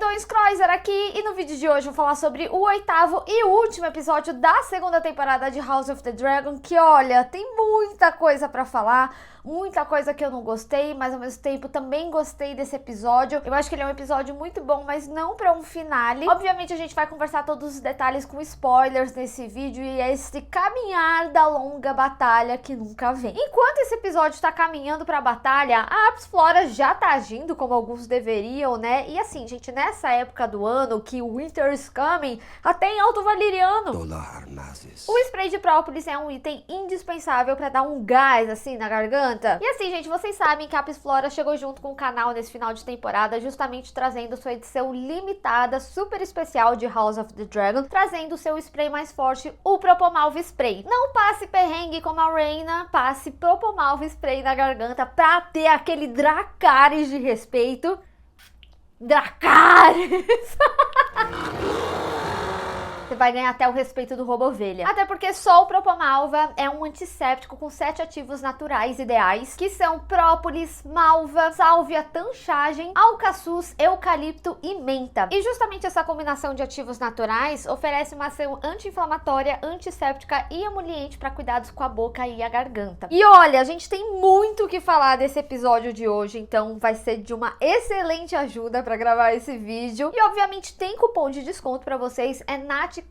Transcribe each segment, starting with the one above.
lindões, Croiser aqui, e no vídeo de hoje eu vou falar sobre o 8º e último episódio da segunda temporada de House of the Dragon, que olha, tem muita coisa pra falar, muita coisa que eu não gostei, mas ao mesmo tempo também gostei desse episódio. Eu acho que ele é um episódio muito bom, mas não pra um finale. Obviamente a gente vai conversar todos os detalhes com spoilers nesse vídeo, e é esse caminhar da longa batalha que nunca vem. Enquanto esse episódio tá caminhando pra batalha, a Apis Flora já tá agindo como alguns deveriam, né? E assim, gente, nessa época do ano que o Winter is Coming, até em Alto Valeriano, o spray de própolis é um item indispensável pra dar um gás assim na garganta. E assim, gente, vocês sabem que a Apis Flora chegou junto com o canal nesse final de temporada, justamente trazendo sua edição limitada, super especial de House of the Dragon, trazendo o seu spray mais forte, o Propomalve Spray. Não passe perrengue como a Rhaena, passe Propomalve Spray na garganta pra ter aquele Dracarys de respeito. Dracarys! Você vai ganhar até o respeito do Robovelha. Até porque só o Propomalva é um antisséptico com 7 ativos naturais ideais, que são própolis, malva, sálvia, tanchagem, alcaçuz, eucalipto e menta. E justamente essa combinação de ativos naturais oferece uma ação anti-inflamatória, antisséptica e emoliente para cuidados com a boca e a garganta. E olha, a gente tem muito o que falar desse episódio de hoje, então vai ser de uma excelente ajuda para gravar esse vídeo. E obviamente tem cupom de desconto para vocês, é NATCroiser30.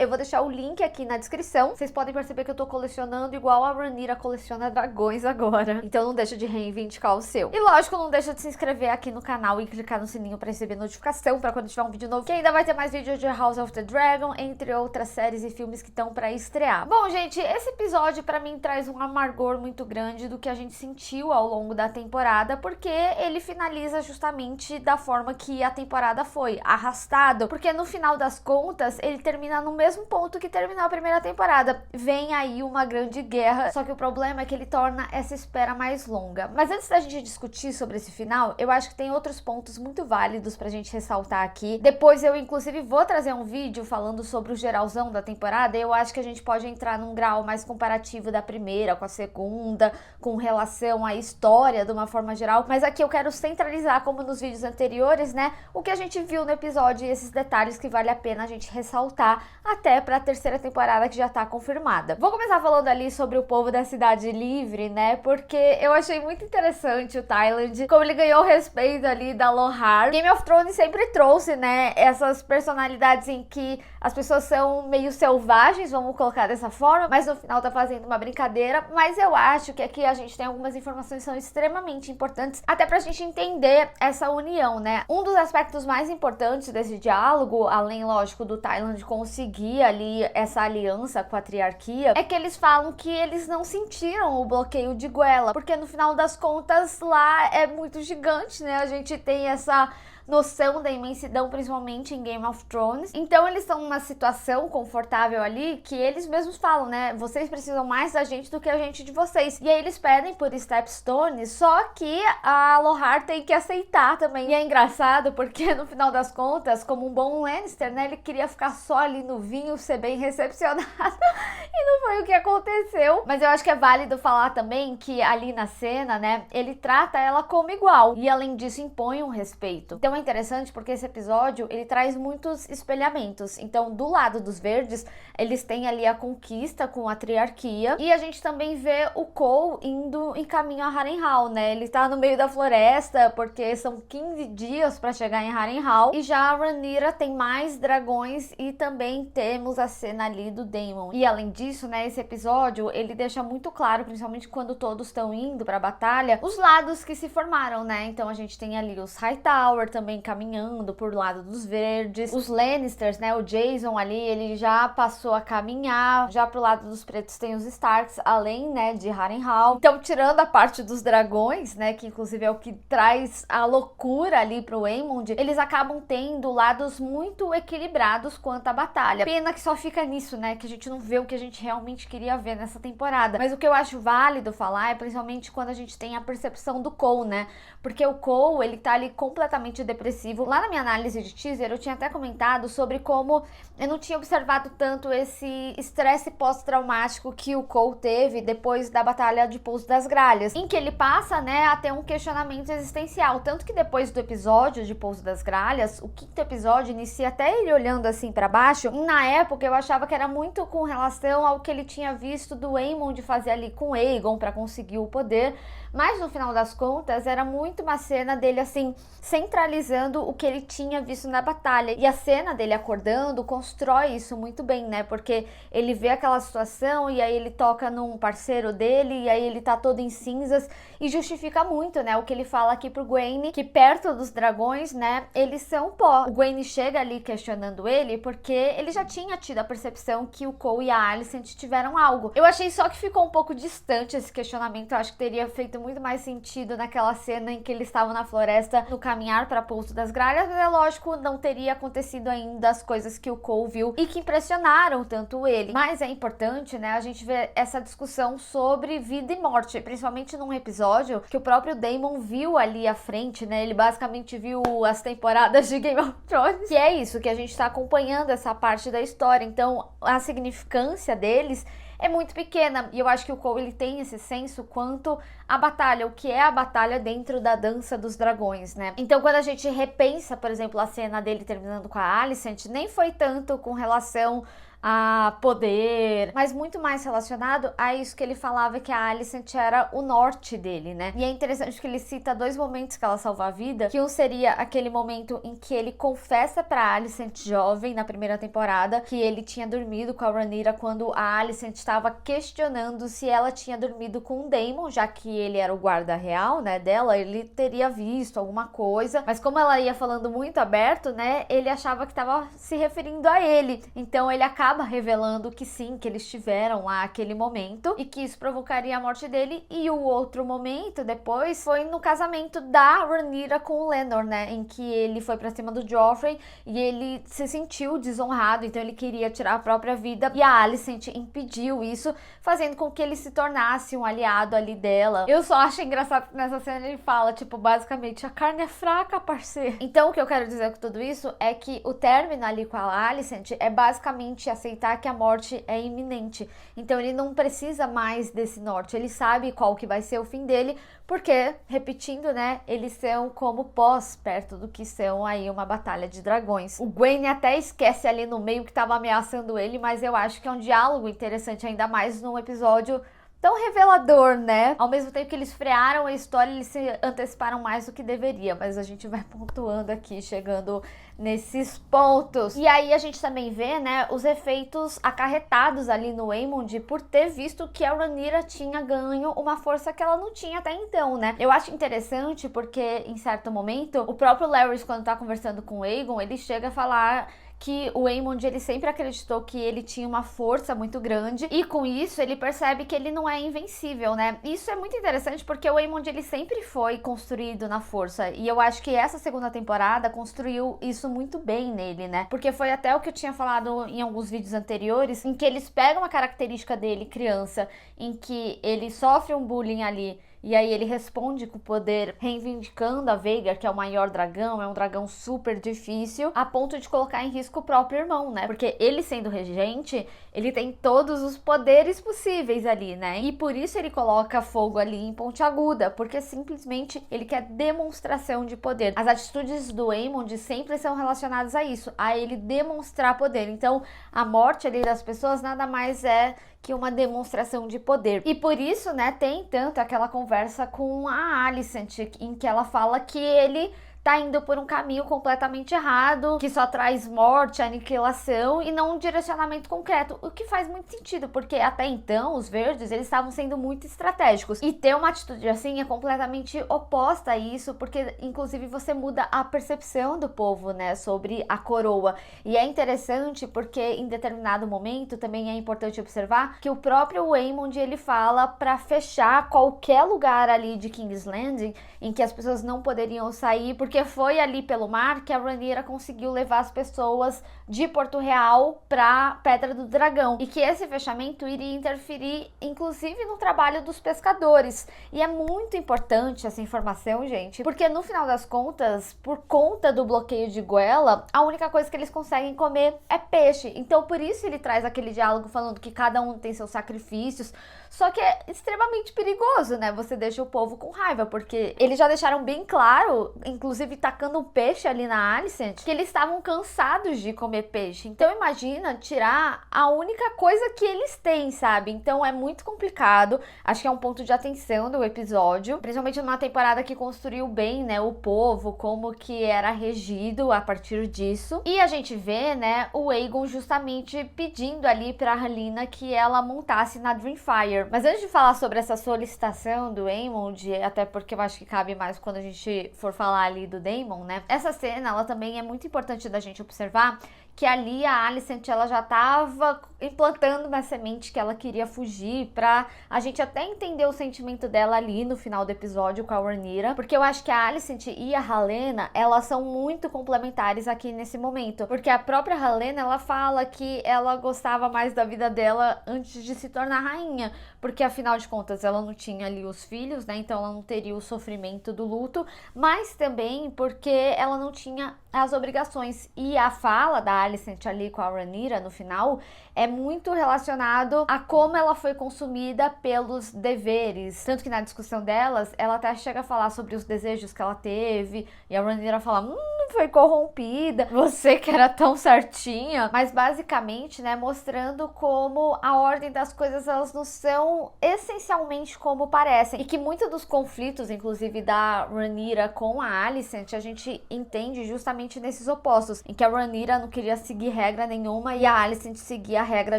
Eu vou deixar o link aqui na descrição. Vocês podem perceber que eu tô colecionando igual a Rhaenyra coleciona dragões agora. Então não deixa de reivindicar o seu. E lógico, não deixa de se inscrever aqui no canal e clicar no sininho para receber notificação para quando tiver um vídeo novo, que ainda vai ter mais vídeos de House of the Dragon, entre outras séries e filmes que estão para estrear. Bom, gente, esse episódio para mim traz um amargor muito grande do que a gente sentiu ao longo da temporada, porque ele finaliza justamente da forma que a temporada foi, arrastado, porque no final das contas ele termina no mesmo ponto que terminou a primeira temporada. Vem aí uma grande guerra, só que o problema é que ele torna essa espera mais longa. Mas antes da gente discutir sobre esse final, eu acho que tem outros pontos muito válidos pra gente ressaltar aqui. Depois eu inclusive vou trazer um vídeo falando sobre o geralzão da temporada, e eu acho que a gente pode entrar num grau mais comparativo da primeira com a segunda, com relação à história de uma forma geral, mas aqui eu quero centralizar, como nos vídeos anteriores, né, o que a gente viu no episódio e esses detalhes que vale a pena a gente ressaltar até para a terceira temporada, que já tá confirmada. Vou começar falando ali sobre o povo da Cidade Livre, né, porque eu achei muito interessante o Tyland, como ele ganhou o respeito ali da Lohar. Game of Thrones sempre trouxe, né, essas personalidades em que as pessoas são meio selvagens, vamos colocar dessa forma, mas no final tá fazendo uma brincadeira. Mas eu acho que aqui a gente tem algumas informações que são extremamente importantes, até pra gente entender essa união, né. Um dos aspectos mais importantes desse diálogo, além, lógico, do Tyland conseguir ali essa aliança com a triarquia, é que eles falam que eles não sentiram o bloqueio de Guela, porque no final das contas lá é muito gigante, né? A gente tem essa noção da imensidão, principalmente em Game of Thrones. Então eles estão numa situação confortável ali, que eles mesmos falam, né, vocês precisam mais da gente do que a gente de vocês. E aí eles pedem por Stepstone, só que a Lohar tem que aceitar também. E é engraçado porque no final das contas, como um bom Lannister, né, ele queria ficar só ali no vinho, ser bem recepcionado e não foi o que aconteceu. Mas eu acho que é válido falar também que ali na cena, né, ele trata ela como igual, e além disso impõe um respeito. Então é interessante porque esse episódio ele traz muitos espelhamentos. Então, do lado dos verdes, eles têm ali a conquista com a triarquia, e a gente também vê o Cole indo em caminho a Harrenhal, né? Ele tá no meio da floresta porque são 15 dias para chegar em Harrenhal, e já a Rhaenyra tem mais dragões, e também temos a cena ali do Daemon. E além disso, né, esse episódio ele deixa muito claro, principalmente quando todos estão indo para a batalha, os lados que se formaram, né? Então a gente tem ali os Hightower também caminhando por lado dos verdes, os Lannisters, né, o Jason ali, ele já passou a caminhar, já pro lado dos pretos tem os Starks, além, né, de Harrenhal. Então, tirando a parte dos dragões, né, que inclusive é o que traz a loucura ali pro Aemond, eles acabam tendo lados muito equilibrados quanto à batalha. Pena que só fica nisso, né, que a gente não vê o que a gente realmente queria ver nessa temporada. Mas o que eu acho válido falar é principalmente quando a gente tem a percepção do Cole, né, porque o Cole, ele tá ali completamente depressivo. Lá na minha análise de teaser, eu tinha até comentado sobre como eu não tinha observado tanto esse estresse pós-traumático que o Cole teve depois da batalha de Pouso das Gralhas, em que ele passa, né, a ter um questionamento existencial. Tanto que depois do episódio de Pouso das Gralhas, o quinto episódio inicia até ele olhando assim pra baixo. E na época eu achava que era muito com relação ao que ele tinha visto do Aemond fazer ali com Aegon pra conseguir o poder, mas no final das contas era muito uma cena dele assim, centralizando o que ele tinha visto na batalha. E a cena dele acordando constrói isso muito bem, né? Porque ele vê aquela situação e aí ele toca num parceiro dele e aí ele tá todo em cinzas e justifica muito, né? O que ele fala aqui pro Gwenny, que perto dos dragões, né, eles são pó. O Gwenny chega ali questionando ele porque ele já tinha tido a percepção que o Cole e a Alicent tiveram algo. Eu achei só que ficou um pouco distante esse questionamento. Eu acho que teria feito muito mais sentido naquela cena em que eles estavam na floresta no caminhar para Pouso das Gralhas, mas é lógico, não teria acontecido ainda as coisas que o Cole viu e que impressionaram tanto ele. Mas é importante, né, a gente ver essa discussão sobre vida e morte, principalmente num episódio que o próprio Daemon viu ali à frente, né, ele basicamente viu as temporadas de Game of Thrones, que é isso, que a gente tá acompanhando essa parte da história, então a significância deles é muito pequena, e eu acho que o Cole ele tem esse senso quanto a batalha, o que é a batalha dentro da dança dos dragões, né? Então quando a gente repensa, por exemplo, a cena dele terminando com a Alicent, nem foi tanto com relação a poder, mas muito mais relacionado a isso que ele falava, que a Alicent era o norte dele, né? E é interessante que ele cita dois momentos que ela salva a vida, que um seria aquele momento em que ele confessa pra Alicent jovem, na primeira temporada, que ele tinha dormido com a Rhaenyra quando a Alicent estava questionando se ela tinha dormido com o Daemon, já que ele era o guarda real, né, dela, ele teria visto alguma coisa, mas como ela ia falando muito aberto, né, ele achava que estava se referindo a ele, então ele acaba revelando que sim, que eles tiveram lá aquele momento e que isso provocaria a morte dele. E o outro momento depois foi no casamento da Rhaenyra com o Laenor, né, em que ele foi pra cima do Joffrey e ele se sentiu desonrado, então ele queria tirar a própria vida e a Alicent impediu isso, fazendo com que ele se tornasse um aliado ali dela. Eu só acho engraçado que nessa cena ele fala, tipo, basicamente, a carne é fraca, parceiro. Então o que eu quero dizer com tudo isso é que o término ali com a Alicent é basicamente aceitar que a morte é iminente. Então ele não precisa mais desse norte, ele sabe qual que vai ser o fim dele, porque, repetindo, né, eles são como pós perto do que são aí uma batalha de dragões. O Gwenny até esquece ali no meio que tava ameaçando ele, mas eu acho que é um diálogo interessante, ainda mais num episódio tão revelador, né? Ao mesmo tempo que eles frearam a história, eles se anteciparam mais do que deveria, mas a gente vai pontuando aqui, chegando nesses pontos. E aí a gente também vê, né, os efeitos acarretados ali no Aemond por ter visto que a Rhaenyra tinha ganho uma força que ela não tinha até então, né? Eu acho interessante porque, em certo momento, o próprio Larys, quando tá conversando com o Aegon, ele chega a falar que o Aemond, ele sempre acreditou que ele tinha uma força muito grande e com isso ele percebe que ele não é invencível, né? Isso é muito interessante porque o Aemond, ele sempre foi construído na força e eu acho que essa segunda temporada construiu isso muito bem nele, né? Porque foi até o que eu tinha falado em alguns vídeos anteriores, em que eles pegam uma característica dele, criança, em que ele sofre um bullying ali, e aí ele responde com o poder, reivindicando a Vhagar, que é o maior dragão, é um dragão super difícil, a ponto de colocar em risco o próprio irmão, né? Porque ele sendo regente, ele tem todos os poderes possíveis ali, né? E por isso ele coloca fogo ali em Ponte Aguda, porque simplesmente ele quer demonstração de poder. As atitudes do Aemond sempre são relacionadas a isso, a ele demonstrar poder. Então, a morte ali das pessoas nada mais é que uma demonstração de poder. E por isso, né, tem tanto aquela conversa com a Alicent, em que ela fala que ele tá indo por um caminho completamente errado, que só traz morte, aniquilação e não um direcionamento concreto, o que faz muito sentido, porque até então os verdes, eles estavam sendo muito estratégicos, e ter uma atitude assim é completamente oposta a isso, porque inclusive você muda a percepção do povo, né, sobre a coroa. E é interessante porque em determinado momento também é importante observar que o próprio Aemond, ele fala para fechar qualquer lugar ali de King's Landing em que as pessoas não poderiam sair, porque porque foi ali pelo mar que a Rhaenyra conseguiu levar as pessoas de Porto Real pra Pedra do Dragão, e que esse fechamento iria interferir inclusive no trabalho dos pescadores. E é muito importante essa informação, gente, porque no final das contas, por conta do bloqueio de goela, a única coisa que eles conseguem comer é peixe. Então por isso ele traz aquele diálogo falando que cada um tem seus sacrifícios. Só que é extremamente perigoso, né? Você deixa o povo com raiva, porque eles já deixaram bem claro, inclusive tacando um peixe ali na Alicent, que eles estavam cansados de comer peixe. Então imagina tirar a única coisa que eles têm, sabe? Então é muito complicado. Acho que é um ponto de atenção do episódio, principalmente numa temporada que construiu bem, né, o povo, como que era regido a partir disso. E a gente vê, né, o Aegon justamente pedindo ali pra Rhalyna que ela montasse na Dreamfire. Mas antes de falar sobre essa solicitação do Aemond, até porque eu acho que cabe mais quando a gente for falar ali do Daemon, né? Essa cena, ela também é muito importante da gente observar que ali a Alicent, ela já tava implantando uma semente que ela queria fugir, pra a gente até entender o sentimento dela ali no final do episódio com a Rhaenyra, porque eu acho que a Alicent e a Helaena, elas são muito complementares aqui nesse momento, porque a própria Helaena, ela fala que ela gostava mais da vida dela antes de se tornar rainha, porque afinal de contas ela não tinha ali os filhos, né, então ela não teria o sofrimento do luto, mas também porque ela não tinha as obrigações. E a fala da Alicent ali com a Rhaenyra no final é muito relacionado a como ela foi consumida pelos deveres, tanto que na discussão delas, ela até chega a falar sobre os desejos que ela teve, e a Rhaenyra fala, foi corrompida, você que era tão certinha, mas basicamente, né, mostrando como a ordem das coisas, elas não são essencialmente como parecem, e que muitos dos conflitos, inclusive da Rhaenyra com a Alicent, a gente entende justamente nesses opostos, em que a Rhaenyra não queria seguir regra nenhuma e a Alicent seguia a regra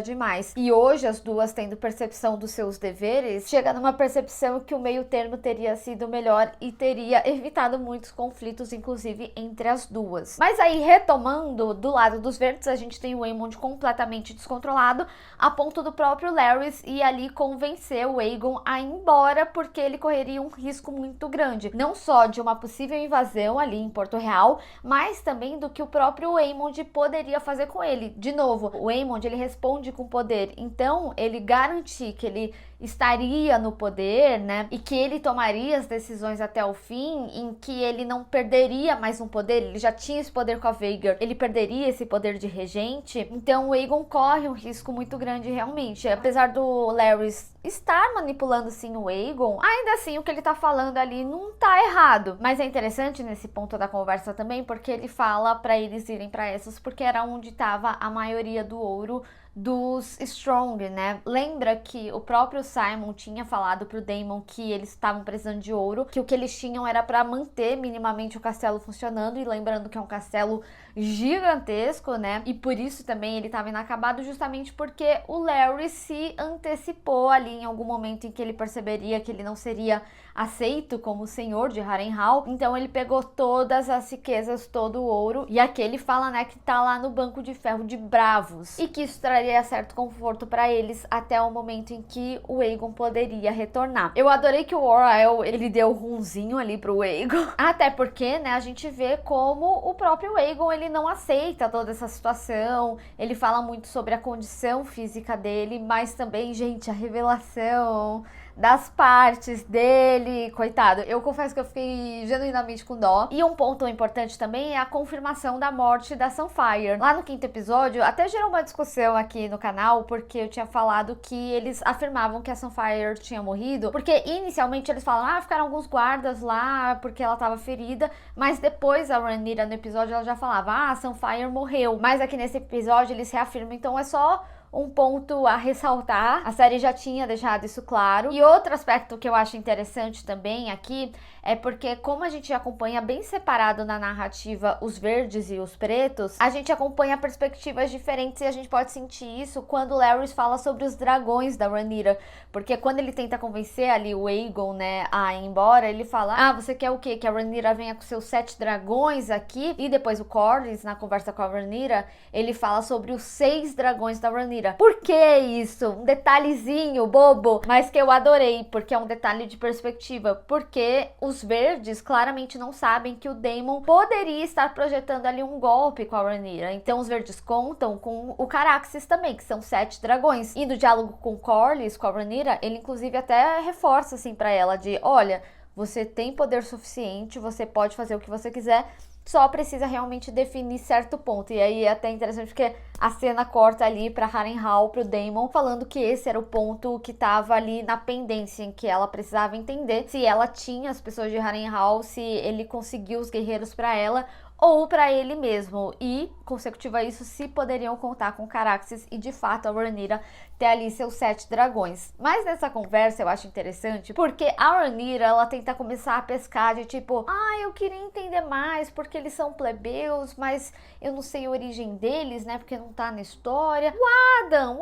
demais. E hoje as duas tendo percepção dos seus deveres, chega numa percepção que o meio termo teria sido melhor e teria evitado muitos conflitos, inclusive entre as duas. Mas aí, retomando, do lado dos verdes, a gente tem o Aemond completamente descontrolado, a ponto do próprio Larys ir ali convencer o Aegon a ir embora, porque ele correria um risco muito grande, não só de uma possível invasão ali em Porto Real, mas também do que o próprio Aemond poderia fazer com ele. De novo, o Aemond, ele responde com poder, então ele garantir que ele estaria no poder, né, e que ele tomaria as decisões até o fim, em que ele não perderia mais um poder, ele já tinha esse poder com a Vhagar, ele perderia esse poder de regente, então o Aegon corre um risco muito grande realmente. Apesar do Larys estar manipulando sim o Aegon, ainda assim o que ele tá falando ali não tá errado, mas é interessante nesse ponto da conversa também, porque ele fala pra eles irem pra Essos, porque era onde tava a maioria do ouro dos Strong, né? Lembra que o próprio Simon tinha falado pro Daemon que eles estavam precisando de ouro, que o que eles tinham era para manter minimamente o castelo funcionando, e lembrando que é um castelo gigantesco, né? E por isso também ele estava inacabado, justamente porque o Larry se antecipou ali em algum momento em que ele perceberia que ele não seria aceito como senhor de Harrenhal, então ele pegou todas as riquezas, todo o ouro, e aqui ele fala, né, que tá lá no banco de ferro de Bravos, e que isso traria certo conforto para eles até o momento em que o Aegon poderia retornar. Eu adorei que o Orell, ele deu runzinho ali pro Aegon, até porque, né, a gente vê como o próprio Aegon, ele não aceita toda essa situação, ele fala muito sobre a condição física dele, mas também, gente, a revelação das partes dele, coitado. Eu confesso que eu fiquei genuinamente com dó. E um ponto importante também é a confirmação da morte da Sunfyre. Lá no 5º episódio, até gerou uma discussão aqui no canal, porque eu tinha falado que eles afirmavam que a Sunfyre tinha morrido, porque inicialmente eles falam, ficaram alguns guardas lá, porque ela tava ferida, mas depois a Rhaenyra no episódio, ela já falava, a Sunfyre morreu. Mas aqui nesse episódio eles reafirmam, então é só um ponto a ressaltar, a série já tinha deixado isso claro. E outro aspecto que eu acho interessante também aqui é porque, como a gente acompanha bem separado na narrativa os verdes e os pretos, a gente acompanha perspectivas diferentes, e a gente pode sentir isso quando o Larys fala sobre os dragões da Rhaenyra, porque quando ele tenta convencer ali o Aegon, né, a ir embora, ele fala, você quer o quê? Que a Rhaenyra venha com seus 7 dragões aqui? E depois o Corlys, na conversa com a Rhaenyra, ele fala sobre os 6 dragões da Rhaenyra. Rhaenyra. Por que isso? Um detalhezinho bobo, mas que eu adorei, porque é um detalhe de perspectiva. Porque os verdes claramente não sabem que o Daemon poderia estar projetando ali um golpe com a Rhaenyra. Então os verdes contam com o Caraxes também, que são 7 dragões. E no diálogo com Corlys, com a Rhaenyra, ele inclusive até reforça assim pra ela de, olha, você tem poder suficiente, você pode fazer o que você quiser, só precisa realmente definir certo ponto. E aí é até interessante porque a cena corta ali pra Harrenhal, pro Daemon, falando que esse era o ponto que tava ali na pendência, em que ela precisava entender se ela tinha as pessoas de Harrenhal, se ele conseguiu os guerreiros pra ela, ou para ele mesmo, e consecutivo a isso, se poderiam contar com Caraxes e de fato a Rhaenyra ter ali seus 7 dragões. Mas nessa conversa eu acho interessante porque a Rhaenyra, ela tenta começar a pescar de tipo, eu queria entender mais porque eles são plebeus, mas eu não sei a origem deles, né, porque não tá na história. O Adam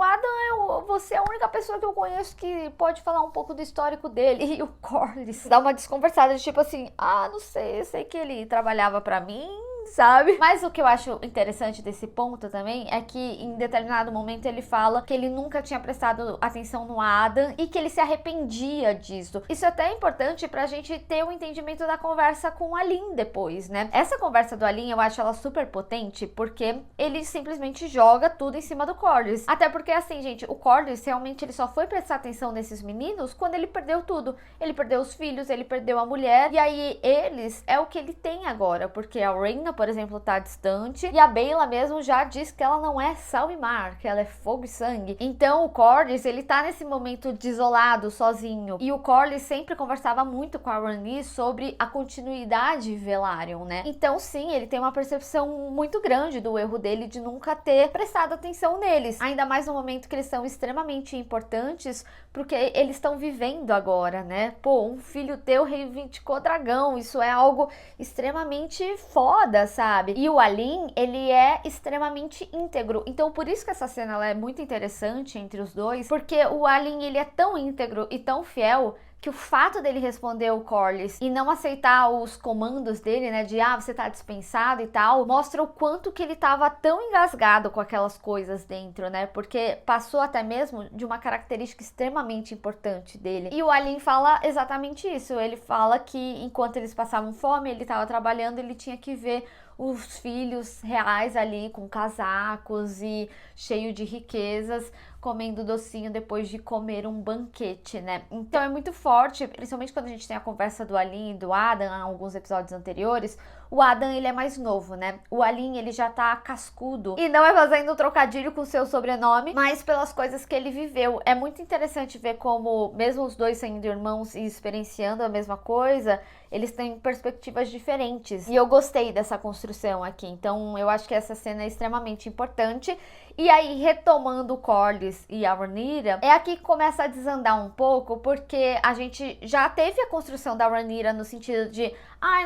você é a única pessoa que eu conheço que pode falar um pouco do histórico dele. E o Corlys dá uma desconversada de tipo assim, não sei, eu sei que ele trabalhava pra mim, sabe? Mas o que eu acho interessante desse ponto também é que em determinado momento ele fala que ele nunca tinha prestado atenção no Adam e que ele se arrependia disso. Isso é até importante pra gente ter o entendimento da conversa com o Aline depois, né? Essa conversa do Aline eu acho ela super potente porque ele simplesmente joga tudo em cima do Corlys. Até porque assim, gente, o Corlys realmente ele só foi prestar atenção nesses meninos quando ele perdeu tudo. Ele perdeu os filhos, ele perdeu a mulher, e aí eles é o que ele tem agora, porque a Rhaena, por exemplo, tá distante, e a Baela mesmo já diz que ela não é sal e mar, que ela é fogo e sangue. Então o Corlys, ele tá nesse momento desolado, sozinho, e o Corlys sempre conversava muito com a Rhaenys sobre a continuidade Velaryon, né? Então sim, ele tem uma percepção muito grande do erro dele de nunca ter prestado atenção neles, ainda mais no momento que eles são extremamente importantes, porque eles estão vivendo agora, né? Pô, um filho teu reivindicou dragão, isso é algo extremamente foda, sabe? E o Aline, ele é extremamente íntegro. Então, por isso que essa cena ela é muito interessante entre os dois, porque o Aline, ele é tão íntegro e tão fiel que o fato dele responder o Corlys e não aceitar os comandos dele, né, de você tá dispensado e tal, mostra o quanto que ele tava tão engasgado com aquelas coisas dentro, né, porque passou até mesmo de uma característica extremamente importante dele. E o Aline fala exatamente isso, ele fala que enquanto eles passavam fome, ele tava trabalhando, ele tinha que ver os filhos reais ali com casacos e cheio de riquezas, comendo docinho depois de comer um banquete, né? Então é muito forte, principalmente quando a gente tem a conversa do Aline e do Adam, em alguns episódios anteriores. O Adam, ele é mais novo, né? O Aline, ele já tá cascudo. E não é fazendo um trocadilho com o seu sobrenome, mas pelas coisas que ele viveu. É muito interessante ver como, mesmo os dois sendo irmãos e experienciando a mesma coisa, eles têm perspectivas diferentes. E eu gostei dessa construção aqui. Então, eu acho que essa cena é extremamente importante. E aí, retomando o Corlys e a Rhaenyra, é aqui que começa a desandar um pouco, porque a gente já teve a construção da Rhaenyra no sentido de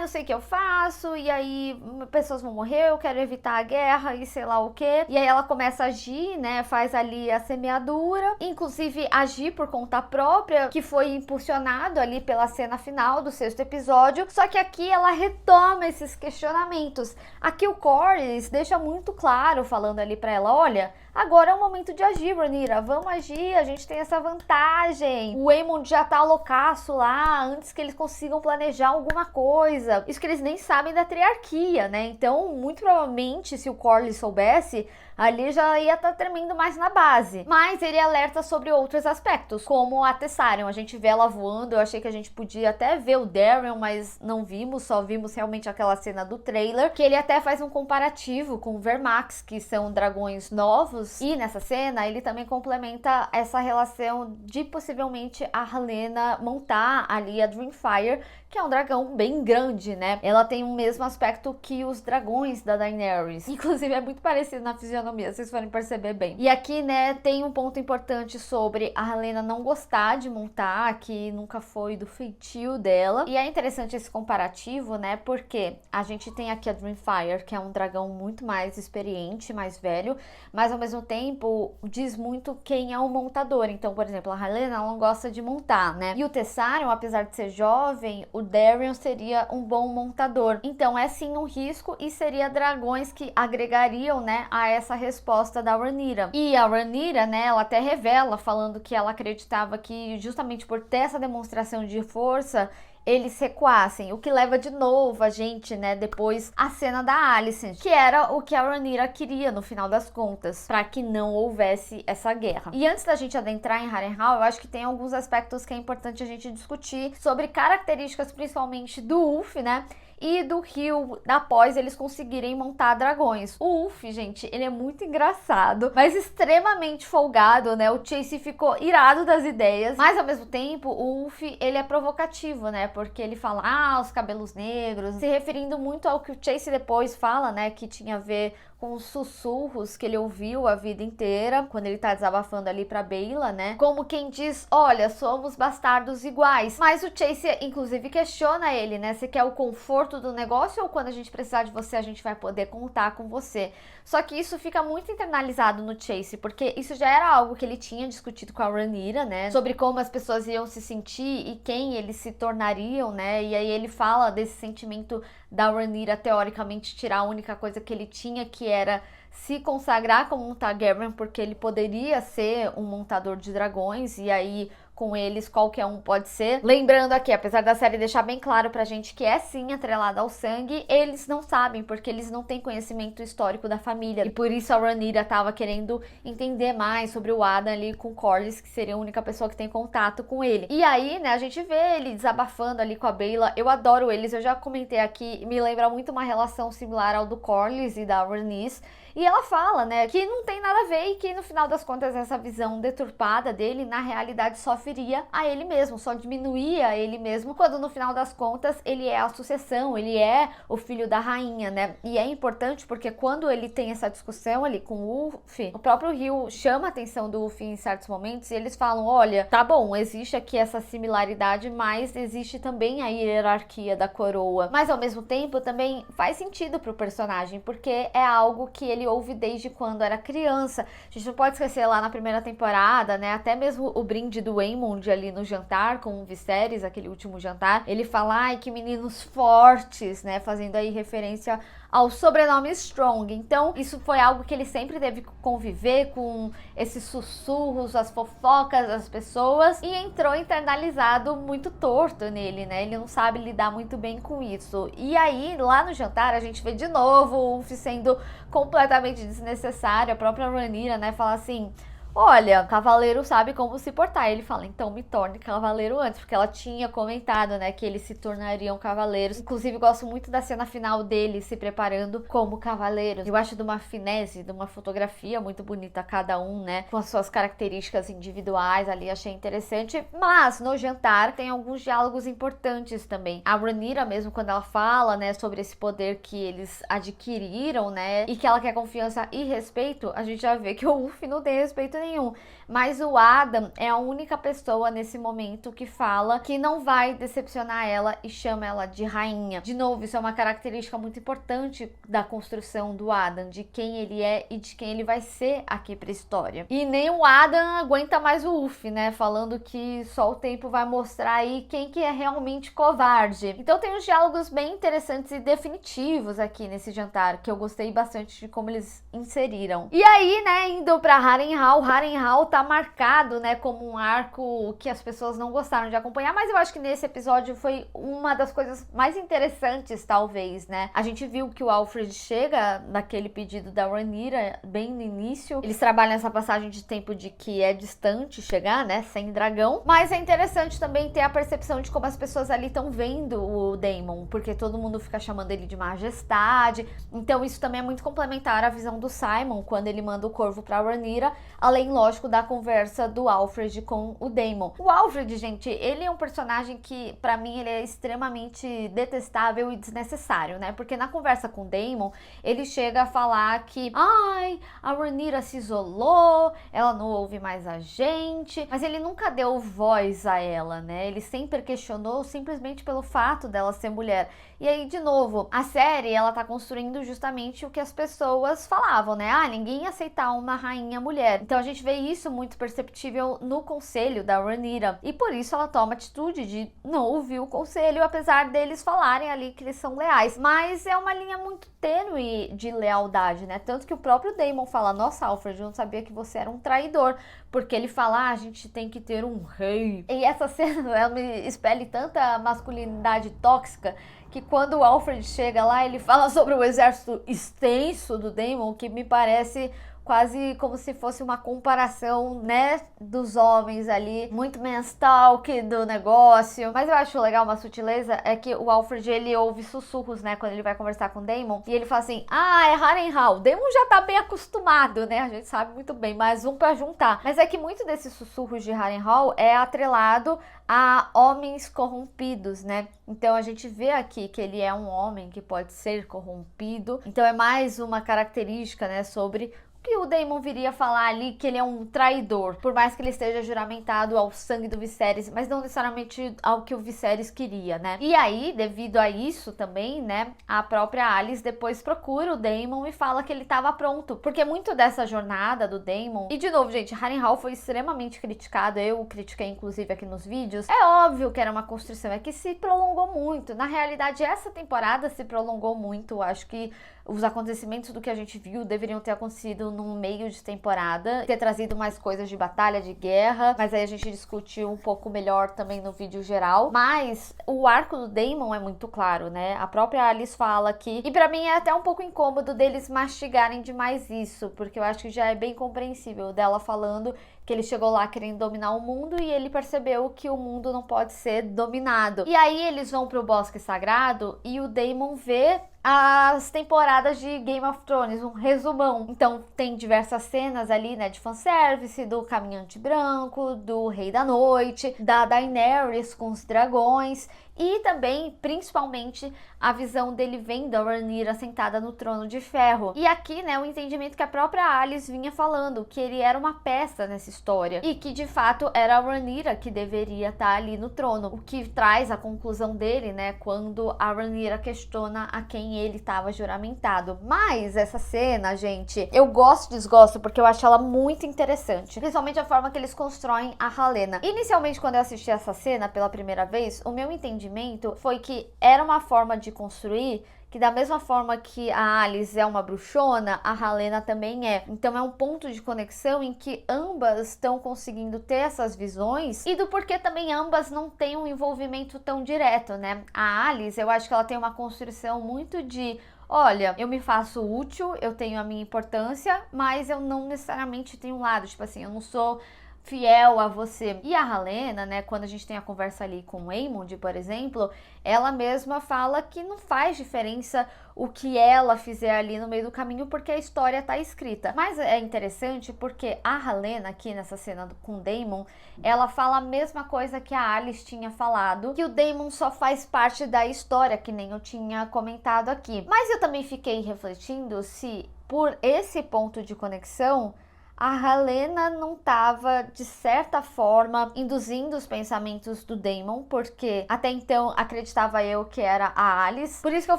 não sei o que eu faço, e aí pessoas vão morrer, eu quero evitar a guerra e sei lá o que. E aí ela começa a agir, né, faz ali a semeadura, inclusive agir por conta própria, que foi impulsionado ali pela cena final do 6º episódio, só que aqui ela retoma esses questionamentos. Aqui o Corlys deixa muito claro, falando ali pra ela, olha, agora é o momento de agir, Rhaenyra, vamos agir, a gente tem essa vantagem. O Aemond já tá loucaço lá, antes que eles consigam planejar alguma coisa. Isso que eles nem sabem da triarquia, né? Então, muito provavelmente, se o Corlys soubesse, ali já ia estar tremendo mais na base. Mas ele alerta sobre outros aspectos, como a Tessarion. A gente vê ela voando, eu achei que a gente podia até ver o Daemon, mas não vimos, só vimos realmente aquela cena do trailer, que ele até faz um comparativo com o Vermax, que são dragões novos, e nessa cena ele também complementa essa relação de possivelmente a Helaena montar ali a Dreamfire, que é um dragão bem grande, né? Ela tem o mesmo aspecto que os dragões da Daenerys. Inclusive, é muito parecido na fisionomia, vocês forem perceber bem. E aqui, né, tem um ponto importante sobre a Helaena não gostar de montar, que nunca foi do feitio dela. E é interessante esse comparativo, né? Porque a gente tem aqui a Dreamfire, que é um dragão muito mais experiente, mais velho, mas ao mesmo tempo diz muito quem é o montador. Então, por exemplo, a Helaena, ela não gosta de montar, né? E o Tessarion, apesar de ser jovem, o Daemon seria seria um bom montador. Então é sim um risco e seria dragões que agregariam, né, a essa resposta da Rhaenyra. E a Rhaenyra, né, ela até revela falando que ela acreditava que justamente por ter essa demonstração de força, eles recuassem, o que leva de novo a gente, né, depois a cena da Alicent, que era o que a Rhaenyra queria no final das contas, para que não houvesse essa guerra. E antes da gente adentrar em Harrenhal, eu acho que tem alguns aspectos que é importante a gente discutir sobre características principalmente do Ulf, né, e do Rio, após eles conseguirem montar dragões. O Ulf, gente, ele é muito engraçado, mas extremamente folgado, né? O Chase ficou irado das ideias, mas ao mesmo tempo o Ulf, ele é provocativo, né? Porque ele fala, os cabelos negros, se referindo muito ao que o Chase depois fala, né? Que tinha a ver com os sussurros que ele ouviu a vida inteira, quando ele tá desabafando ali pra Baela, né? Como quem diz, olha, somos bastardos iguais. Mas o Chase, inclusive, questiona ele, né? Você quer o conforto do negócio ou quando a gente precisar de você, a gente vai poder contar com você? Só que isso fica muito internalizado no Chase, porque isso já era algo que ele tinha discutido com a Rhaenyra, né? Sobre como as pessoas iam se sentir e quem eles se tornariam, né? E aí ele fala desse sentimento da Rhaenyra, teoricamente, tirar a única coisa que ele tinha, que era se consagrar como um Targaryen, porque ele poderia ser um montador de dragões, e aí com eles qualquer um pode ser. Lembrando aqui, apesar da série deixar bem claro pra gente que é sim atrelada ao sangue, eles não sabem, porque eles não têm conhecimento histórico da família, e por isso a Rhaenyra tava querendo entender mais sobre o Adam ali com Corlys, que seria a única pessoa que tem contato com ele. E aí, né, a gente vê ele desabafando ali com a Baela. Eu adoro eles, eu já comentei aqui, me lembra muito uma relação similar ao do Corlys e da Rhaenys. E ela fala, né, que não tem nada a ver e que no final das contas essa visão deturpada dele, na realidade, só feria a ele mesmo, só diminuía ele mesmo, quando no final das contas ele é a sucessão, ele é o filho da rainha, né? E é importante porque quando ele tem essa discussão ali com o Ulf, o próprio Rio chama a atenção do Ulf em certos momentos e eles falam, olha, tá bom, existe aqui essa similaridade, mas existe também a hierarquia da coroa. Mas ao mesmo tempo também faz sentido pro personagem, porque é algo que ele ouve desde quando era criança. A gente não pode esquecer lá na primeira temporada, né, até mesmo o brinde do Aemond ali no jantar com o Viserys, aquele último jantar, ele fala, ai, que meninos fortes, né, fazendo aí referência ao sobrenome Strong. Então isso foi algo que ele sempre teve que conviver com esses sussurros, as fofocas das pessoas, e entrou internalizado muito torto nele, né, ele não sabe lidar muito bem com isso. E aí lá no jantar a gente vê de novo o Ulf sendo completamente desnecessário. A própria Rhaenyra, né, fala assim, olha, cavaleiro sabe como se portar. Ele fala, então me torne cavaleiro antes, porque ela tinha comentado, né, que eles se tornariam cavaleiros. Inclusive, gosto muito da cena final dele se preparando como cavaleiros. Eu acho de uma finesse, de uma fotografia muito bonita cada um, né, com as suas características individuais ali, achei interessante. Mas no jantar tem alguns diálogos importantes também. A Rhaenyra mesmo, quando ela fala, né, sobre esse poder que eles adquiriram, né, e que ela quer confiança e respeito, a gente já vê que o Ulf não tem respeito nenhum, mas o Adam é a única pessoa nesse momento que fala que não vai decepcionar ela e chama ela de rainha. De novo, isso é uma característica muito importante da construção do Adam, de quem ele é e de quem ele vai ser aqui pra história. E nem o Adam aguenta mais o Ulf, né, falando que só o tempo vai mostrar aí quem que é realmente covarde. Então tem uns diálogos bem interessantes e definitivos aqui nesse jantar, que eu gostei bastante de como eles inseriram. E aí, né, indo pra Harrenhal, Harrenhal tá marcado, né, como um arco que as pessoas não gostaram de acompanhar, mas eu acho que nesse episódio foi uma das coisas mais interessantes, talvez, né? A gente viu que o Alfred chega naquele pedido da Rhaenyra bem no início. Eles trabalham essa passagem de tempo de que é distante chegar, né, sem dragão, mas é interessante também ter a percepção de como as pessoas ali estão vendo o Daemon, porque todo mundo fica chamando ele de majestade. Então isso também é muito complementar à visão do Simon quando ele manda o corvo pra Rhaenyra, além, lógico, da conversa do Alfred com o Daemon. O Alfred, gente, ele é um personagem que, pra mim, ele é extremamente detestável e desnecessário, né? Porque na conversa com o Daemon, ele chega a falar que, ai, a Rhaenyra se isolou, ela não ouve mais a gente, mas ele nunca deu voz a ela, né? Ele sempre questionou simplesmente pelo fato dela ser mulher. E aí, de novo, a série, ela tá construindo justamente o que as pessoas falavam, né? Ah, ninguém ia aceitar uma rainha mulher. Então a gente vê isso muito perceptível no conselho da Rhaenyra, e por isso ela toma a atitude de não ouvir o conselho, apesar deles falarem ali que eles são leais. Mas é uma linha muito tênue de lealdade, né? Tanto que o próprio Daemon fala: nossa, Alfred, eu não sabia que você era um traidor, porque ele fala: a gente tem que ter um rei. E essa cena, ela me espelha tanta masculinidade tóxica, que quando o Alfred chega lá, ele fala sobre o exército extenso do Daemon, que me parece quase como se fosse uma comparação, né, dos homens ali, muito manstalk do negócio. Mas eu acho legal, uma sutileza, é que o Alfred, ele ouve sussurros, né, quando ele vai conversar com o Daemon, e ele fala assim: ah, é Harrenhal. O Daemon já tá bem acostumado, né, a gente sabe muito bem, mais um pra juntar. Mas é que muito desses sussurros de Harrenhal é atrelado a homens corrompidos, né? Então a gente vê aqui que ele é um homem que pode ser corrompido. Então é mais uma característica, né, sobre que o Daemon viria falar ali, que ele é um traidor, por mais que ele esteja juramentado ao sangue do Viserys, mas não necessariamente ao que o Viserys queria, né? E aí, devido a isso também, né, a própria Alicent depois procura o Daemon e fala que ele estava pronto, porque muito dessa jornada do Daemon, e de novo, gente, Harrenhal foi extremamente criticado, eu o critiquei inclusive aqui nos vídeos, é óbvio que era uma construção, é que se prolongou muito. Na realidade, essa temporada se prolongou muito, acho que os acontecimentos do que a gente viu deveriam ter acontecido no meio de temporada, ter trazido mais coisas de batalha, de guerra, mas aí a gente discutiu um pouco melhor também no vídeo geral. Mas o arco do Daemon é muito claro, né? A própria Alicent fala aqui, e pra mim é até um pouco incômodo deles mastigarem demais isso, porque eu acho que já é bem compreensível dela falando que ele chegou lá querendo dominar o mundo e ele percebeu que o mundo não pode ser dominado. E aí eles vão pro Bosque Sagrado e o Daemon vê as temporadas de Game of Thrones, um resumão. Então tem diversas cenas ali, né, de fanservice, do Caminhante Branco, do Rei da Noite, da Daenerys com os dragões, e também, principalmente, a visão dele vendo a Rhaenyra sentada no trono de ferro. E aqui, né, o entendimento que a própria Alicent vinha falando, que ele era uma peça nessa história, e que, de fato, era a Rhaenyra que deveria estar ali no trono. O que traz a conclusão dele, né, quando a Rhaenyra questiona a quem ele estava juramentado. Mas essa cena, gente, eu gosto e desgosto, porque eu acho ela muito interessante, principalmente a forma que eles constroem a Helaena. Inicialmente, quando eu assisti essa cena pela primeira vez, o meu entendimento foi que era uma forma de construir que, da mesma forma que a Alice é uma bruxona, a Helaena também é. Então é um ponto de conexão em que ambas estão conseguindo ter essas visões, e do porquê também ambas não têm um envolvimento tão direto, né? A Alice, eu acho que ela tem uma construção muito de: olha, eu me faço útil, eu tenho a minha importância, mas eu não necessariamente tenho um lado, tipo assim, eu não sou fiel a você. E a Helaena, né, quando a gente tem a conversa ali com o Aemond, por exemplo, ela mesma fala que não faz diferença o que ela fizer ali no meio do caminho, porque a história tá escrita. Mas é interessante porque a Helaena, aqui nessa cena com o Daemon, ela fala a mesma coisa que a Alicent tinha falado, que o Daemon só faz parte da história, que nem eu tinha comentado aqui. Mas eu também fiquei refletindo se, por esse ponto de conexão, a Helaena não estava, de certa forma, induzindo os pensamentos do Daemon, porque até então acreditava eu que era a Alicent. Por isso que eu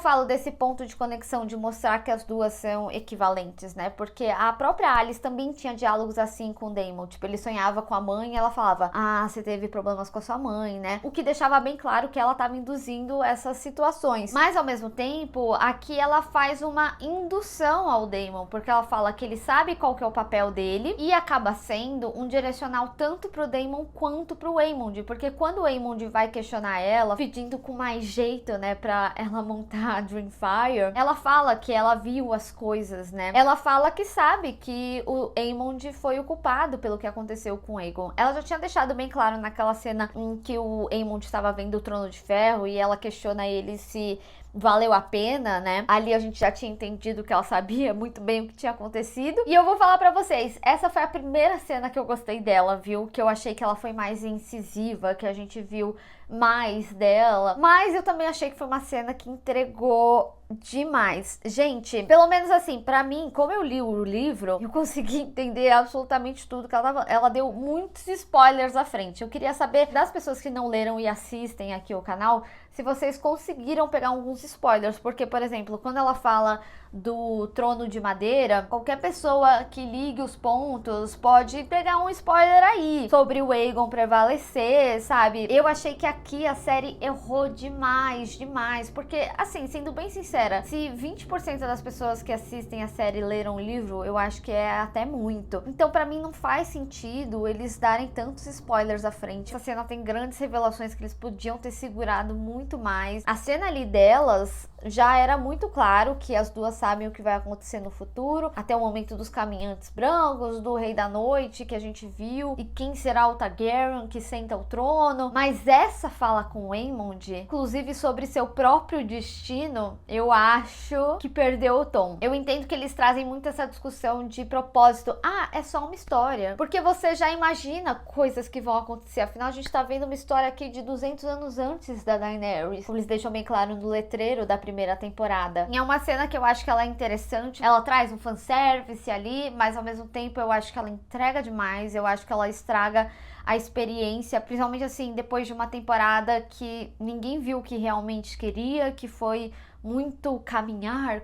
falo desse ponto de conexão, de mostrar que as duas são equivalentes, né? Porque a própria Alicent também tinha diálogos assim com o Daemon. Tipo, ele sonhava com a mãe e ela falava: ah, você teve problemas com a sua mãe, né? O que deixava bem claro que ela estava induzindo essas situações. Mas, ao mesmo tempo, aqui ela faz uma indução ao Daemon, porque ela fala que ele sabe qual que é o papel dele, e acaba sendo um direcional tanto pro Daemon quanto pro Aemond, porque quando o Aemond vai questionar ela, pedindo com mais jeito, né, pra ela montar a Dreamfire, ela fala que ela viu as coisas, né? Ela fala que sabe que o Aemond foi o culpado pelo que aconteceu com o Aegon. Ela já tinha deixado bem claro naquela cena em que o Aemond estava vendo o Trono de Ferro e ela questiona ele se valeu a pena, né? Ali a gente já tinha entendido que ela sabia muito bem o que tinha acontecido. E eu vou falar pra vocês, essa foi a primeira cena que eu gostei dela, viu? Que eu achei que ela foi mais incisiva, que a gente viu mais dela. Mas eu também achei que foi uma cena que entregou demais. Gente, pelo menos assim, pra mim, como eu li o livro, eu consegui entender absolutamente tudo que ela deu muitos spoilers à frente. Eu queria saber das pessoas que não leram e assistem aqui o canal, se vocês conseguiram pegar alguns spoilers, porque, por exemplo, quando ela fala do Trono de Madeira, qualquer pessoa que ligue os pontos pode pegar um spoiler aí sobre o Aegon prevalecer, sabe? Eu achei que aqui a série errou demais, porque, assim, sendo bem sincera, se 20% das pessoas que assistem a série leram o livro, eu acho que é até muito. Então, pra mim, não faz sentido eles darem tantos spoilers à frente. Essa cena tem grandes revelações que eles podiam ter segurado muito mais. A cena ali delas já era muito claro que as duas sabem o que vai acontecer no futuro, até o momento dos caminhantes brancos, do Rei da Noite que a gente viu, e quem será o Targaryen que senta o trono. Mas essa fala com o Aemond, inclusive sobre seu próprio destino, eu acho que perdeu o tom. Eu entendo que eles trazem muito essa discussão de propósito. Ah, é só uma história. Porque você já imagina coisas que vão acontecer. Afinal, a gente tá vendo uma história aqui de 200 anos antes da Daenerys, como eles deixam bem claro no letreiro da primeira temporada. E é uma cena que eu acho que ela é interessante. Ela traz um fanservice ali, mas ao mesmo tempo eu acho que ela entrega demais. Eu acho que ela estraga a experiência, principalmente assim, depois de uma temporada que ninguém viu o que realmente queria, que foi muito caminhar,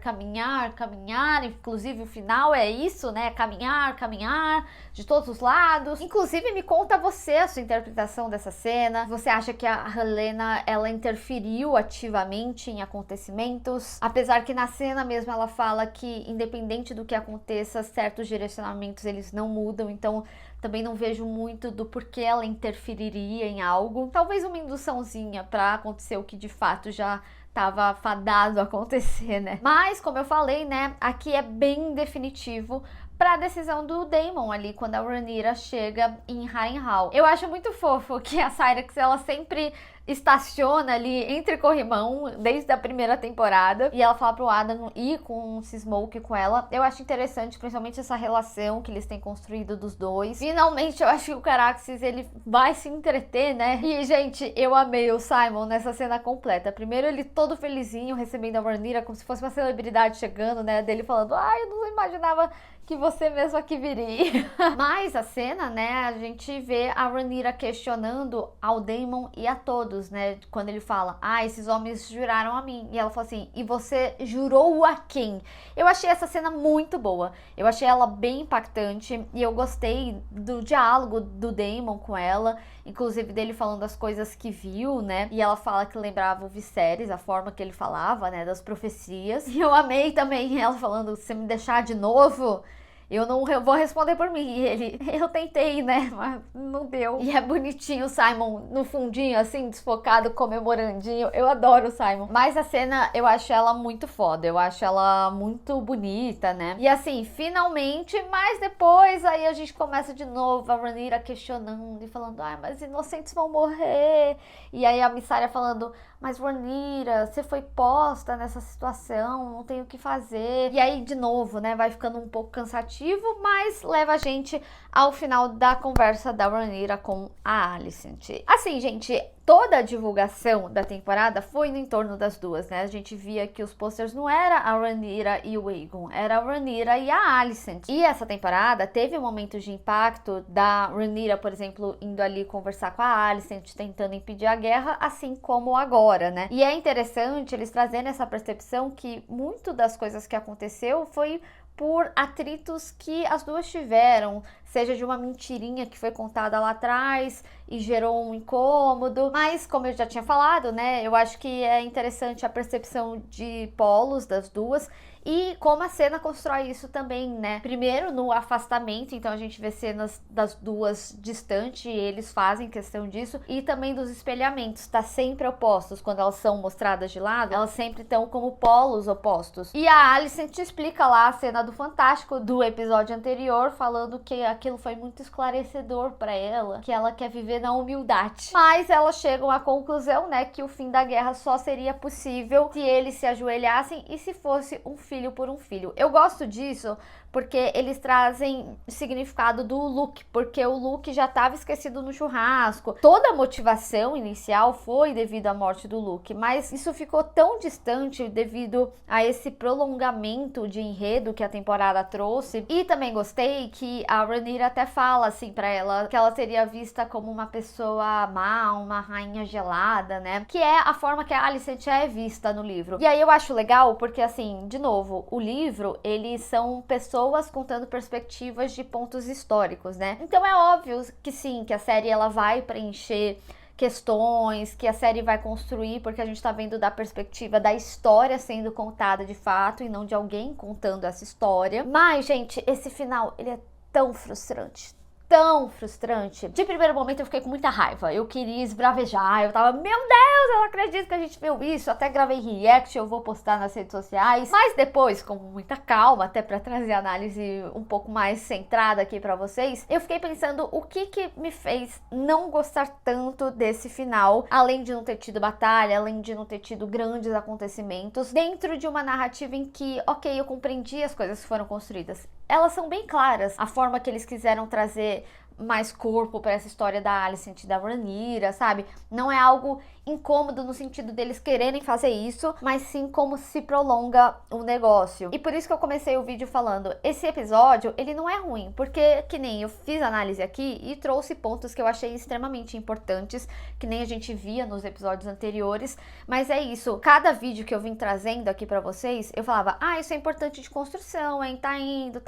inclusive o final é isso, né, caminhar de todos os lados. Inclusive, me conta você a sua interpretação dessa cena. Você acha que a Helaena, ela interferiu ativamente em acontecimentos? Apesar que na cena mesmo ela fala que, independente do que aconteça, certos direcionamentos eles não mudam, então também não vejo muito do porquê ela interferiria em algo. Talvez uma induçãozinha pra acontecer o que de fato já tava fadado a acontecer, né? Mas, como eu falei, né, aqui é bem definitivo para a decisão do Daemon ali, quando a Rhaenyra chega em Harrenhal. Eu acho muito fofo que a Syrax, ela sempre estaciona ali entre corrimão, desde a primeira temporada, e ela fala pro Adam ir com o Smoke com ela. Eu acho interessante, principalmente essa relação que eles têm construído dos dois. Finalmente, eu acho que o Caraxes, ele vai se entreter, né? E, gente, eu amei o Simon nessa cena completa. Primeiro, ele todo felizinho, recebendo a Rhaenyra, como se fosse uma celebridade chegando, né? Dele falando, eu não imaginava que você mesmo aqui viria. Mas a cena, né, a gente vê a Rhaenyra questionando ao Daemon e a todos, né, quando ele fala, esses homens juraram a mim, e ela fala assim, e você jurou a quem? Eu achei essa cena muito boa, eu achei ela bem impactante, e eu gostei do diálogo do Daemon com ela, inclusive dele falando as coisas que viu, né, e ela fala que lembrava o Viserys, a forma que ele falava, né, das profecias, e eu amei também ela falando, se você me deixar de novo, eu não vou responder por mim. E ele, eu tentei, né, mas não deu. E é bonitinho o Simon no fundinho, assim, desfocado, comemorandinho. Eu adoro o Simon. Mas a cena, eu acho ela muito foda. Eu acho ela muito bonita, né? E assim, finalmente, mas depois aí a gente começa de novo a Rhaenyra questionando e falando, mas inocentes vão morrer. E aí a Missária falando, mas Rhaenyra, você foi posta nessa situação, não tem o que fazer. E aí, de novo, né, vai ficando um pouco cansativo, mas leva a gente ao final da conversa da Rhaenyra com a Alicent. Assim, gente, toda a divulgação da temporada foi no entorno das duas, né? A gente via que os posters não era a Rhaenyra e o Aegon, era a Rhaenyra e a Alicent. E essa temporada teve momentos de impacto da Rhaenyra, por exemplo, indo ali conversar com a Alicent, tentando impedir a guerra, assim como agora, né? E é interessante eles trazerem essa percepção que muito das coisas que aconteceu foi por atritos que as duas tiveram, seja de uma mentirinha que foi contada lá atrás e gerou um incômodo, mas como eu já tinha falado, né, eu acho que é interessante a percepção de polos das duas e como a cena constrói isso também, né? Primeiro no afastamento, então a gente vê cenas das duas distante, e eles fazem questão disso, e também dos espelhamentos, tá sempre opostos, quando elas são mostradas de lado, elas sempre estão como polos opostos. E a Alicent explica lá a cena do Fantástico do episódio anterior, falando que aquilo foi muito esclarecedor pra ela, que ela quer viver na humildade. Mas elas chegam à conclusão, né, que o fim da guerra só seria possível se eles se ajoelhassem e se fosse um filho por um filho. Eu gosto disso porque eles trazem o significado do Luke, porque o Luke já estava esquecido no churrasco. Toda a motivação inicial foi devido à morte do Luke, mas isso ficou tão distante devido a esse prolongamento de enredo que a temporada trouxe. E também gostei que a Rhaenyra até fala assim pra ela que ela seria vista como uma pessoa má, uma rainha gelada, né? Que é a forma que a Alicent é vista no livro. E aí eu acho legal porque, assim, de novo, novo, o livro, eles são pessoas contando perspectivas de pontos históricos, né? Então é óbvio que sim, que a série ela vai preencher questões, que a série vai construir, porque a gente tá vendo da perspectiva da história sendo contada de fato e não de alguém contando essa história. Mas, gente, esse final, ele é tão frustrante. Tão frustrante. De primeiro momento eu fiquei com muita raiva. Eu queria esbravejar. Eu tava, meu Deus, eu não acredito que a gente viu isso. Até gravei react, eu vou postar nas redes sociais. Mas depois, com muita calma, até pra trazer análise um pouco mais centrada aqui pra vocês, eu fiquei pensando o que me fez não gostar tanto desse final. Além de não ter tido batalha, além de não ter tido grandes acontecimentos, dentro de uma narrativa em que, ok, eu compreendi as coisas que foram construídas. Elas são bem claras, a forma que eles quiseram trazer mais corpo para essa história da Alicent e da Rhaenyra, sabe? Não é algo incômodo no sentido deles quererem fazer isso, mas sim como se prolonga o negócio. E por isso que eu comecei o vídeo falando, esse episódio, ele não é ruim, porque que nem eu fiz análise aqui e trouxe pontos que eu achei extremamente importantes, que nem a gente via nos episódios anteriores, mas é isso, cada vídeo que eu vim trazendo aqui pra vocês, eu falava, isso é importante de construção, hein, tá indo,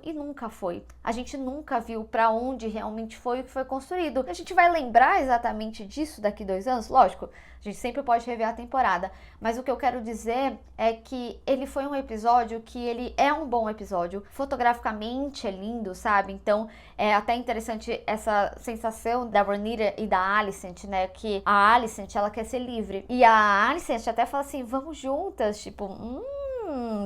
e nunca foi. A gente nunca viu pra onde realmente foi o que foi construído. A gente vai lembrar exatamente disso daqui 2 anos? Lógico, a gente sempre pode rever a temporada, mas o que eu quero dizer é que ele foi um episódio que ele é um bom episódio, fotograficamente é lindo, sabe? Então é até interessante essa sensação da Rhaenyra e da Alicent, né? Que a Alicent, ela quer ser livre, e a Alicent até fala assim, vamos juntas, tipo,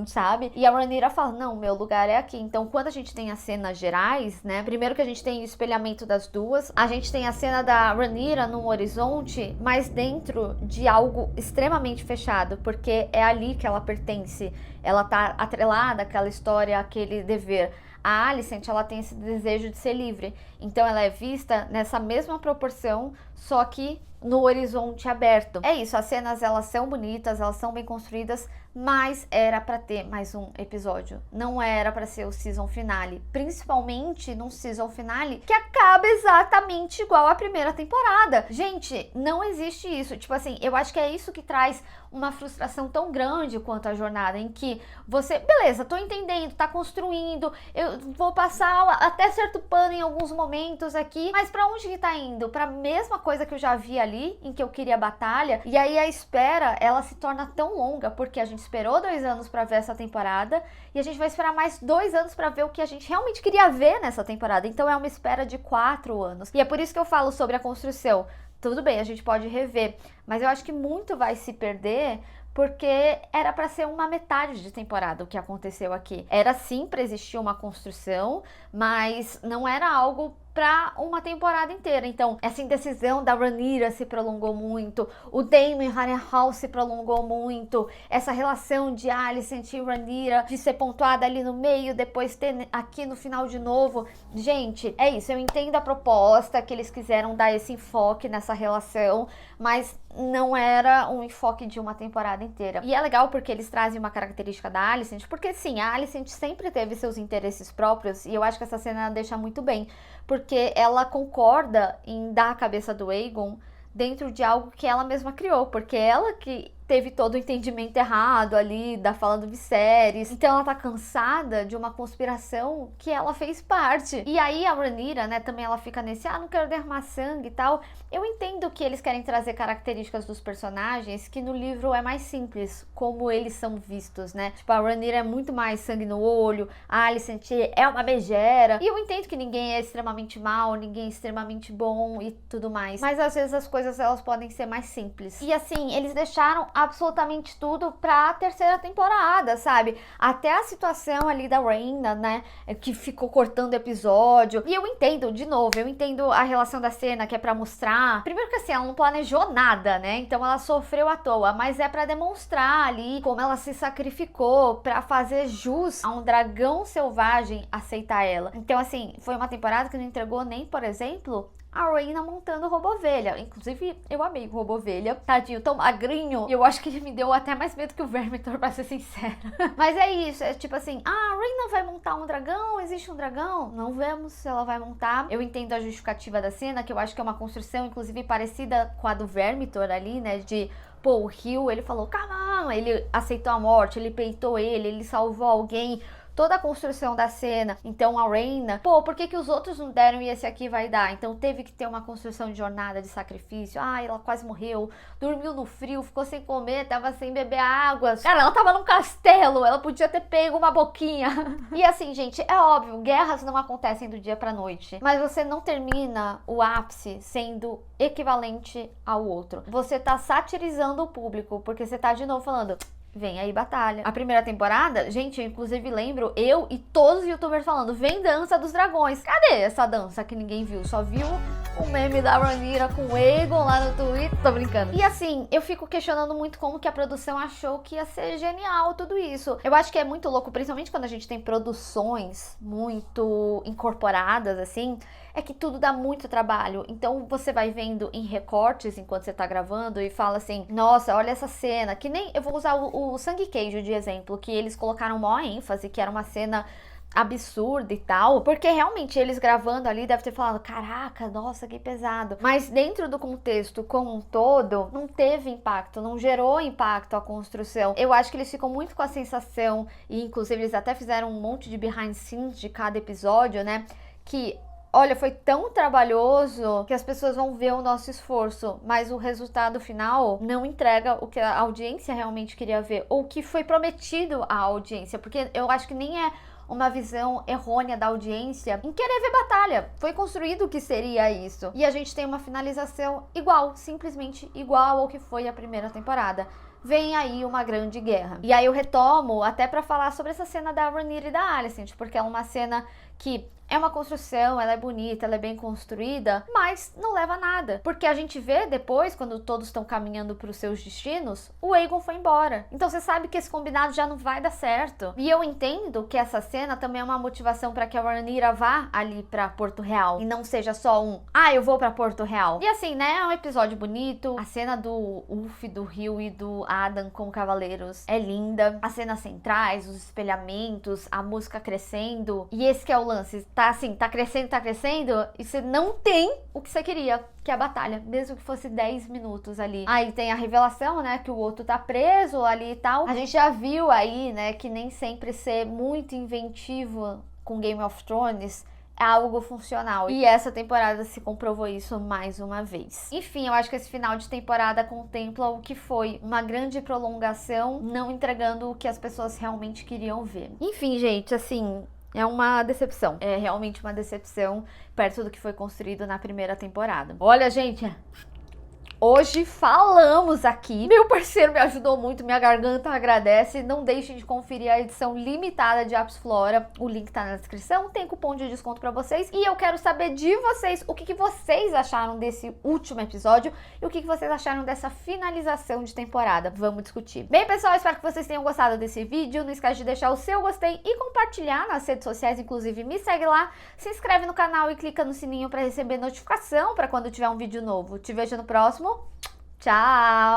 sabe? E a Rhaenyra fala, não, meu lugar é aqui. Então, quando a gente tem as cenas gerais, né? Primeiro que a gente tem o espelhamento das duas, a gente tem a cena da Rhaenyra no horizonte, mas dentro de algo extremamente fechado, porque é ali que ela pertence. Ela tá atrelada àquela história, àquele dever. A Alicent, ela tem esse desejo de ser livre. Então, ela é vista nessa mesma proporção, só que no horizonte aberto. É isso, as cenas elas são bonitas, elas são bem construídas, mas era pra ter mais um episódio. Não era pra ser o season finale, principalmente num season finale que acaba exatamente igual à primeira temporada. Gente, não existe isso. Tipo assim, eu acho que é isso que traz uma frustração tão grande quanto a jornada, em que você, beleza, tô entendendo, tá construindo, eu vou passar até certo pano em alguns momentos aqui, mas pra onde que tá indo? Pra mesma coisa que eu já vi ali, em que eu queria batalha, e aí a espera, ela se torna tão longa, porque a gente esperou 2 anos pra ver essa temporada, e a gente vai esperar mais 2 anos pra ver o que a gente realmente queria ver nessa temporada, então é uma espera de 4 anos, e é por isso que eu falo sobre a construção. Tudo bem, a gente pode rever, mas eu acho que muito vai se perder porque era para ser uma metade de temporada o que aconteceu aqui. Era sim para existir uma construção, mas não era algo para uma temporada inteira. Então, essa indecisão da Rhaenyra se prolongou muito, o Daemon e Harrenhal se prolongou muito, essa relação de Alicent e Rhaenyra de ser pontuada ali no meio, depois ter aqui no final de novo. Gente, é isso, eu entendo a proposta que eles quiseram dar esse enfoque nessa relação, mas não era um enfoque de uma temporada inteira. E é legal porque eles trazem uma característica da Alicent, porque sim, a Alicent sempre teve seus interesses próprios, e eu acho que essa cena deixa muito bem, porque ela concorda em dar a cabeça do Aegon dentro de algo que ela mesma criou, porque ela que teve todo o entendimento errado ali da fala do Viserys, então ela tá cansada de uma conspiração que ela fez parte. E aí a Rhaenyra, né, também ela fica nesse, não quero derramar sangue e tal. Eu entendo que eles querem trazer características dos personagens que no livro é mais simples, como eles são vistos, né? Tipo, a Rhaenyra é muito mais sangue no olho, a Alicent é uma megera, e eu entendo que ninguém é extremamente mal, ninguém é extremamente bom e tudo mais, mas às vezes as coisas elas podem ser mais simples. E assim, eles deixaram absolutamente tudo pra terceira temporada, sabe? Até a situação ali da Rhaena, né, que ficou cortando o episódio. E eu entendo, de novo, eu entendo a relação da cena que é pra mostrar. Primeiro que assim, ela não planejou nada, né? Então ela sofreu à toa, mas é pra demonstrar ali como ela se sacrificou pra fazer jus a um dragão selvagem aceitar ela. Então assim, foi uma temporada que não entregou nem, por exemplo, a Raina montando o Robovelha. Inclusive, eu amei o Robovelha. Tadinho, tão magrinho. E eu acho que ele me deu até mais medo que o Vermithor, pra ser sincera. Mas é isso, é tipo assim, a Raina vai montar um dragão? Existe um dragão? Não vemos se ela vai montar. Eu entendo a justificativa da cena, que eu acho que é uma construção, inclusive, parecida com a do Vermithor ali, né? De... Pô, o Rio, ele falou, calma, ele aceitou a morte, ele peitou ele salvou alguém, toda a construção da cena. Então a Raina, pô, por que que os outros não deram e esse aqui vai dar? Então teve que ter uma construção de jornada, de sacrifício. Ela quase morreu, dormiu no frio, ficou sem comer, tava sem beber água. Cara, ela tava num castelo, ela podia ter pego uma boquinha. E assim, gente, é óbvio, guerras não acontecem do dia pra noite, mas você não termina o ápice sendo equivalente ao outro. Você tá satirizando o público, porque você tá de novo falando... Vem aí batalha. A primeira temporada, gente, eu inclusive lembro eu e todos os youtubers falando, vem dança dos dragões. Cadê essa dança que ninguém viu? Só viu o meme da Rhaenyra com o Aegon lá no Twitter. Tô brincando. E assim, eu fico questionando muito como que a produção achou que ia ser genial tudo isso. Eu acho que é muito louco, principalmente quando a gente tem produções muito incorporadas, assim, é que tudo dá muito trabalho. Então você vai vendo em recortes enquanto você tá gravando e fala assim, nossa, olha essa cena, que nem, eu vou usar o Sangue Queijo de exemplo, que eles colocaram maior ênfase, que era uma cena absurda e tal, porque realmente eles gravando ali devem ter falado, caraca, nossa, que pesado, mas dentro do contexto como um todo, não teve impacto, não gerou impacto a construção. Eu acho que eles ficam muito com a sensação, e inclusive eles até fizeram um monte de behind scenes de cada episódio, né, que olha, foi tão trabalhoso que as pessoas vão ver o nosso esforço, mas o resultado final não entrega o que a audiência realmente queria ver, ou o que foi prometido à audiência, porque eu acho que nem é uma visão errônea da audiência em querer ver batalha. Foi construído o que seria isso. E a gente tem uma finalização igual, simplesmente igual ao que foi a primeira temporada. Vem aí uma grande guerra. E aí eu retomo até pra falar sobre essa cena da Rhaenyra e da Alicent, porque é uma cena que é uma construção, ela é bonita, ela é bem construída, mas não leva a nada. Porque a gente vê depois, quando todos estão caminhando para os seus destinos, o Aegon foi embora. Então você sabe que esse combinado já não vai dar certo. E eu entendo que essa cena também é uma motivação para que a Rhaenyra vá ali para Porto Real. E não seja só eu vou para Porto Real. E assim, né, é um episódio bonito. A cena do Ulf, do Rio e do Adam como cavaleiros é linda. As cenas centrais, os espelhamentos, a música crescendo. E esse que é o lance, tá assim, tá crescendo, e você não tem o que você queria, que é a batalha, mesmo que fosse 10 minutos ali. Aí tem a revelação, né, que o outro tá preso ali e tal. A gente já viu aí, né, que nem sempre ser muito inventivo com Game of Thrones é algo funcional. E essa temporada se comprovou isso mais uma vez. Enfim, eu acho que esse final de temporada contempla o que foi uma grande prolongação, não entregando o que as pessoas realmente queriam ver. Enfim, gente, assim... é uma decepção, é realmente uma decepção perto do que foi construído na primeira temporada. Olha, gente, hoje falamos aqui. Meu parceiro me ajudou muito, minha garganta agradece. Não deixem de conferir a edição limitada de Apis Flora. O link tá na descrição, tem cupom de desconto pra vocês. E eu quero saber de vocês o que vocês acharam desse último episódio e o que vocês acharam dessa finalização de temporada. Vamos discutir. Bem, pessoal, espero que vocês tenham gostado desse vídeo. Não esquece de deixar o seu gostei e compartilhar nas redes sociais. Inclusive, me segue lá, se inscreve no canal e clica no sininho pra receber notificação pra quando tiver um vídeo novo. Te vejo no próximo. Tchau!